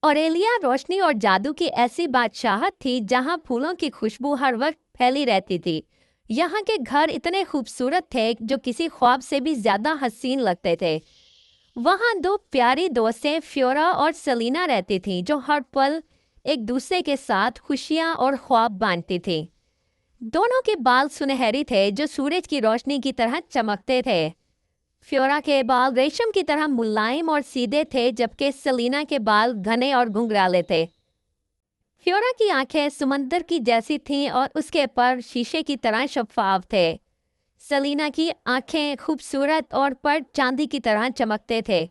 Aurelia रोशनी और जादू की ऐसी बादशाहत थी जहां फूलों की खुशबू हर वक्त फैली रहती थी। यहाँ के घर इतने खूबसूरत थे जो किसी ख्वाब से भी ज्यादा हसीन लगते थे। वहाँ दो प्यारी दोस्तें फ्योरा और सेलिना रहती थीं जो हर पल एक दूसरे के साथ खुशियाँ और ख्वाब बांटती थीं। दोनों के बाल सुनहरी थे जो सूरज की रोशनी की तरह चमकते थे। फ्योरा के बाल रेशम की तरह मुलायम और सीधे थे जबकि सेलिना के बाल घने और घुंघराले थे। फ्योरा की आंखें समंदर की जैसी थीं और उसके पर शीशे की तरह शफाफ थे। सेलिना की आंखें खूबसूरत और पर चांदी की तरह चमकते थे।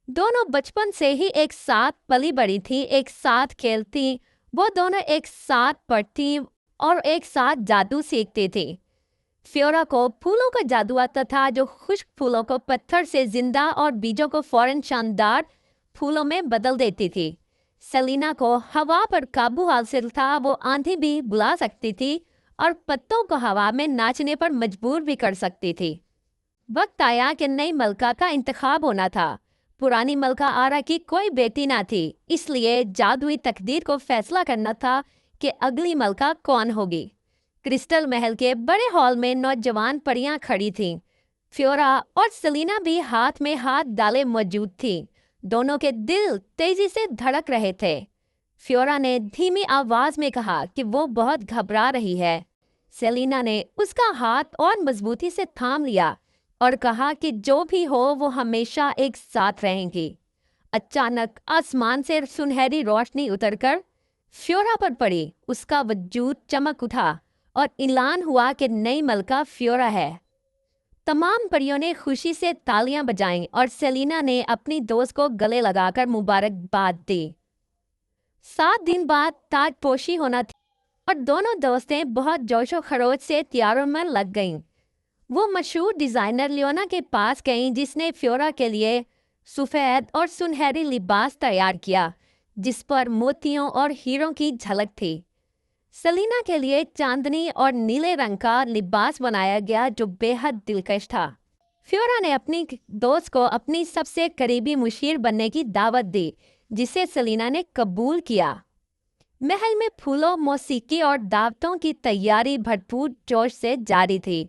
दोनों बचपन से ही एक साथ पली बड़ी थी, एक साथ खेलती, वो दोनों एक साथ पढ़ती और एक साथ जादू सीखती थी। फ्योरा को फूलों का जादू आता था जो खुश्क फूलों को पत्थर से जिंदा और बीजों को फौरन शानदार फूलों में बदल देती थी। सेलिना को हवा पर काबू हासिल था, वो आंधी भी बुला सकती थी और पत्तों को हवा में नाचने पर मजबूर भी कर सकती थी। वक्त आया कि नई मलका का इंतखाब होना था। पुरानी मलका आरा की कोई बेटी ना थी, इसलिए जादुई तकदीर को फैसला करना था कि अगली मलका कौन होगी। क्रिस्टल महल के बड़े हॉल में नौजवान परियां खड़ी थीं। फ्योरा और सेलिना भी हाथ में हाथ डाले मौजूद थीं। दोनों के दिल तेजी से धड़क रहे थे। फ्योरा ने धीमी आवाज में कहा कि वो बहुत घबरा रही है। सेलिना ने उसका हाथ और मजबूती से थाम लिया और कहा कि जो भी हो वो हमेशा एक साथ रहेंगी। अचानक आसमान से सुनहरी रोशनी उतरकर फ्योरा पर पड़ी। उसका वजूद चमक उठा और ऐलान हुआ कि नई मलका फ्योरा है। तमाम परियों ने खुशी से तालियां बजाईं और सेलिना ने अपनी दोस्त को गले लगाकर मुबारकबाद दी। 7 दिन बाद ताजपोशी होना थी और दोनों दोस्तें बहुत जोशो खरोश से तैयारों में लग गईं। वो मशहूर डिजाइनर लियोना के पास गईं जिसने फ्योरा के लिए सफेद और सुनहरी लिबास तैयार किया जिस पर मोतियों और हीरों की झलक थी। सेलिना के लिए चांदनी और नीले रंग का लिबास बनाया गया जो बेहद दिलकश था। फ्योरा ने अपनी दोस्त को अपनी सबसे करीबी मुशीर बनने की दावत दी जिसे सेलिना ने कबूल किया। महल में फूलों, मौसीकी और दावतों की तैयारी भरपूर जोश से जारी थी।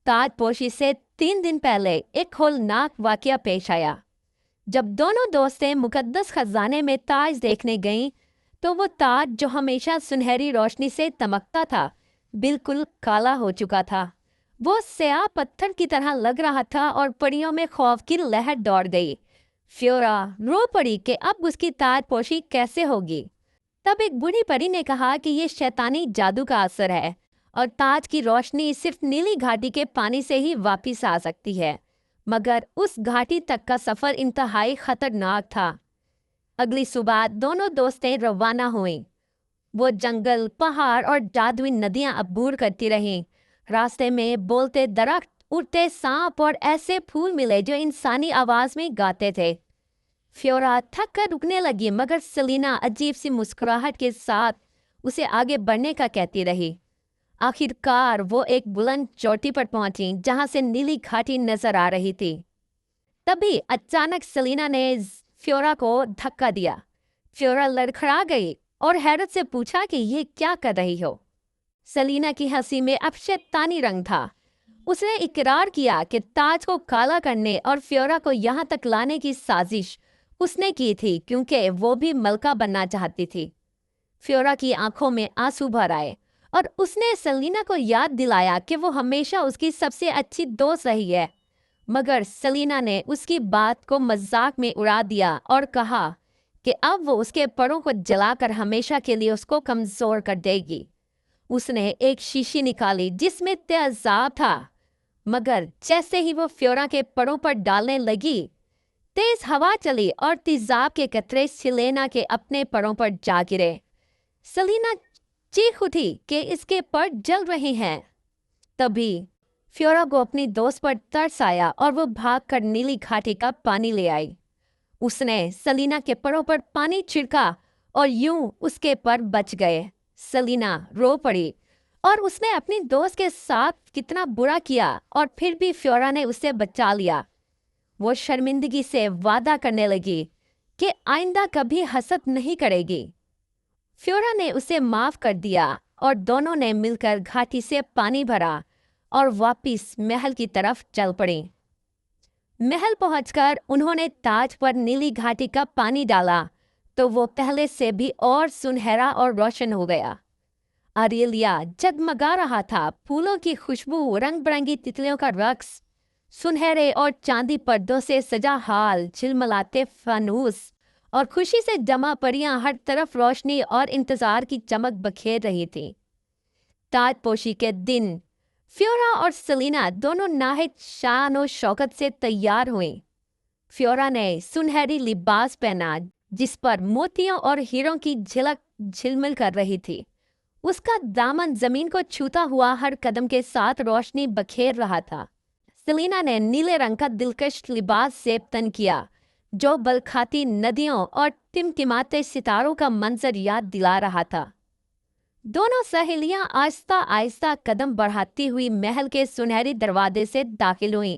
ताजपोशी से 3 दिन पहले एक होलनाक वाकया पेश आया। जब दोनों दोस्तें मुकद्दस खजाने में ताज देखने गईं तो वो ताज जो हमेशा सुनहरी रोशनी से चमकता था बिल्कुल काला हो चुका था। वो स्याह पत्थर की तरह लग रहा था और परियों में खौफ की लहर दौड़ गई। फ्योरा रो पड़ी कि अब उसकी ताजपोशी कैसे होगी। तब एक बूढ़ी परी ने कहा कि ये शैतानी जादू का असर है और ताज की रोशनी सिर्फ नीली घाटी के पानी से ही वापस आ सकती है। मगर उस घाटी तक का सफर इंतहाई खतरनाक था। अगली सुबह दोनों दोस्तें रवाना हुईं। वो जंगल, पहाड़ और जादुई नदियां अबूर करती रहीं। रास्ते में बोलते दरख्त, उड़ते सांप और ऐसे फूल मिले जो इंसानी आवाज में गाते थे। फ्योरा थक कर रुकने लगी मगर सेलिना अजीब सी मुस्कुराहट के साथ उसे आगे बढ़ने का कहती रही। आखिरकार वो एक बुलंद चोटी पर पहुंची जहां से नीली घाटी नजर आ रही थी। तभी अचानक सेलिना ने फ्योरा को धक्का दिया। फ्योरा लड़खड़ा गई और हैरत से पूछा कि ये क्या कर रही हो। सेलिना की हंसी में अब शैतानी रंग था। उसने इकरार किया कि ताज को काला करने और फ्योरा को यहाँ तक लाने की साजिश उसने की थी क्योंकि वो भी मलका बनना चाहती थी। फ्योरा की आंखों में आंसू भर आए और उसने सेलिना को याद दिलाया कि वो हमेशा उसकी सबसे अच्छी दोस्त रही है। मगर सेलिना ने उसकी बात को मजाक में उड़ा दिया और कहा कि अब वो उसके परों को जलाकर हमेशा के लिए उसको कमजोर कर देगी। उसने एक शीशी निकाली जिसमें तेजाब था, मगर जैसे ही वो फ्योरा के परों पर डालने लगी तेज हवा चली और तेजाब के कतरे सेलिना के अपने परों पर जा गिरे। सेलिना चीख उठी कि इसके पर जल रहे हैं। तभी फ्योरा को अपनी दोस्त पर तरस आया और वो भागकर नीली घाटी का पानी ले आई। उसने सेलिना के परों पर पानी छिड़का और यूं उसके पर बच गए। सेलिना रो पड़ी और उसने अपनी दोस्त के साथ कितना बुरा किया और फिर भी फ्योरा ने उसे बचा लिया। वो शर्मिंदगी से वादा करने लगी کہ آئندہ کبھی حسد نہیں کرے گی۔ فیورا نے اسے معاف کر دیا اور دونوں نے مل کر گھاٹی سے پانی بھرا اور واپس محل کی طرف چل پڑیں۔ محل پہنچ کر انہوں نے تاج پر نیلی گھاٹی کا پانی ڈالا تو وہ پہلے سے بھی اور سنہرا اور روشن ہو گیا۔ آریلیا جگمگا رہا تھا، پھولوں کی خوشبو، رنگ برنگی تتلیوں کا رقص، سنہرے اور چاندی پردوں سے سجا حال، جھلملاتے فانوس اور خوشی سے جمع پریاں ہر طرف روشنی اور انتظار کی چمک بکھیر رہی تھی۔ تاج پوشی کے دن فیورا اور سلینا دونوں نہایت شان و شوکت سے تیار ہوئیں۔ فیورا نے سنہری لباس پہنا جس پر موتیوں اور ہیروں کی جھلک جھلمل کر رہی تھی۔ اس کا دامن زمین کو چھوتا ہوا ہر قدم کے ساتھ روشنی بکھیر رہا تھا۔ سلینا نے نیلے رنگ کا دلکش لباس زیب تن کیا جو بلکھاتی ندیوں اور ٹمٹماتے ستاروں کا منظر یاد دلا رہا تھا۔ دونوں سہیلیاں آہستہ آہستہ قدم بڑھاتی ہوئی محل کے سنہری دروازے سے داخل ہوئیں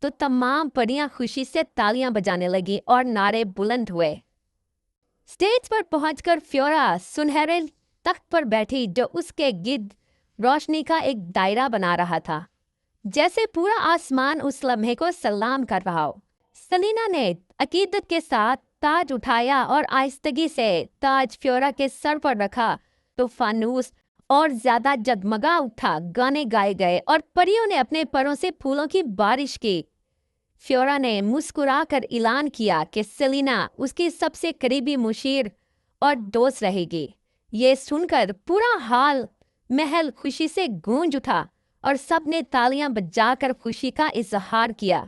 تو تمام پریاں خوشی سے تالیاں بجانے لگیں اور نعرے بلند ہوئے۔ اسٹیج پر پہنچ کر فیورا سنہرے تخت پر بیٹھی جو اس کے گرد روشنی کا ایک دائرہ بنا رہا تھا، جیسے پورا آسمان اس لمحے کو سلام کر رہا ہو۔ سلینا نے عقیدت کے ساتھ تاج اٹھایا اور آہستگی سے تاج فیورا کے سر پر رکھا تو فانوس اور زیادہ جگمگا اٹھا، گانے گائے گئے اور پریوں نے اپنے پروں سے پھولوں کی بارش کی۔ فیورا نے مسکرا کر اعلان کیا کہ سلینا اس کی سب سے قریبی مشیر اور دوست رہے گی۔ یہ سن کر پورا محل خوشی سے گونج اٹھا اور سب نے تالیاں بجا کر خوشی کا اظہار کیا۔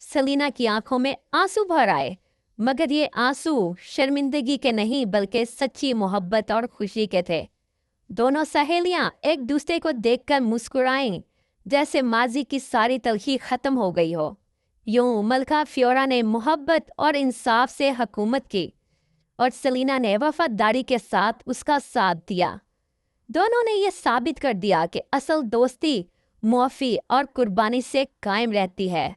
سلینا کی آنکھوں میں آنسو بھر آئے، مگر یہ آنسو شرمندگی کے نہیں بلکہ سچی محبت اور خوشی کے تھے۔ دونوں سہیلیاں ایک دوسرے کو دیکھ کر مسکرائیں جیسے ماضی کی ساری تلخی ختم ہو گئی ہو۔ یوں ملکہ فیورا نے محبت اور انصاف سے حکومت کی اور سلینا نے وفاداری کے ساتھ اس کا ساتھ دیا۔ دونوں نے یہ ثابت کر دیا کہ اصل دوستی معافی اور قربانی سے قائم رہتی ہے،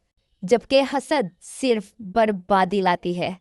جبکہ حسد صرف بربادی لاتی ہے۔